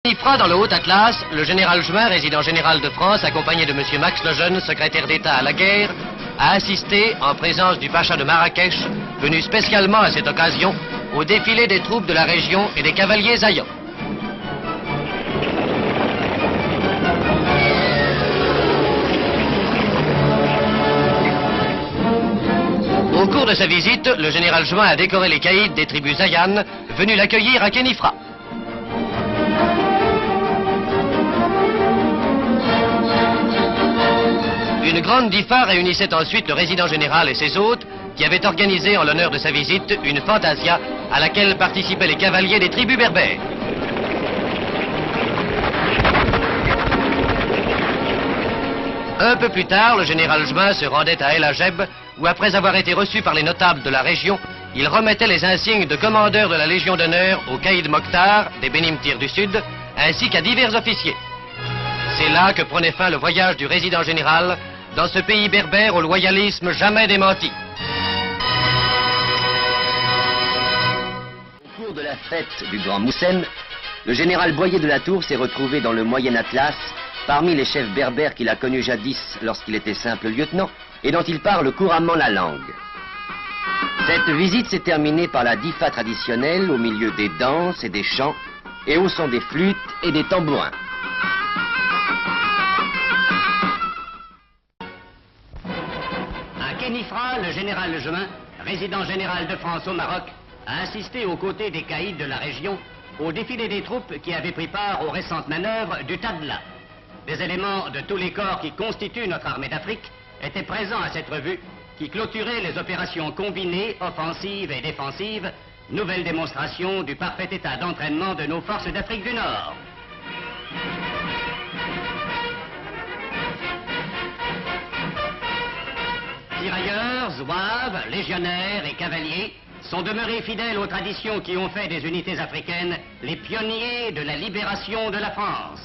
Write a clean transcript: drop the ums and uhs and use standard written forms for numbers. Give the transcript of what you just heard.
Ifra, dans le Haut-Atlas, le général Juin, résident général de France, accompagné de M. Max Lejeune, secrétaire d'État à la guerre, a assisté, en présence du pacha de Marrakech, venu spécialement à cette occasion, au défilé des troupes de la région et des cavaliers aillants. Au cours de sa visite, le général Juin a décoré les caïds des tribus Zayanes, venus l'accueillir à Khénifra. Une grande diffa réunissait ensuite le résident général et ses hôtes, qui avaient organisé en l'honneur de sa visite une fantasia à laquelle participaient les cavaliers des tribus berbères. Un peu plus tard, le général Juin se rendait à El Hajeb, où après avoir été reçu par les notables de la région, il remettait les insignes de commandeur de la Légion d'honneur au caïd Mokhtar des Benimtir du Sud, ainsi qu'à divers officiers. C'est là que prenait fin le voyage du résident général dans ce pays berbère au loyalisme jamais démenti. Au cours de la fête du Grand Moussen, le général Boyer de la Tour s'est retrouvé dans le Moyen Atlas parmi les chefs berbères qu'il a connus jadis lorsqu'il était simple lieutenant et dont il parle couramment la langue. Cette visite s'est terminée par la diffa traditionnelle au milieu des danses et des chants et au son des flûtes et des tambourins. À Khénifra, le général Juin, résident général de France au Maroc, a assisté aux côtés des caïds de la région au défilé des troupes qui avaient pris part aux récentes manœuvres du Tadla. Des éléments de tous les corps qui constituent notre armée d'Afrique étaient présents à cette revue qui clôturait les opérations combinées, offensives et défensives, nouvelle démonstration du parfait état d'entraînement de nos forces d'Afrique du Nord. Tirailleurs, zouaves, légionnaires et cavaliers sont demeurés fidèles aux traditions qui ont fait des unités africaines les pionniers de la libération de la France.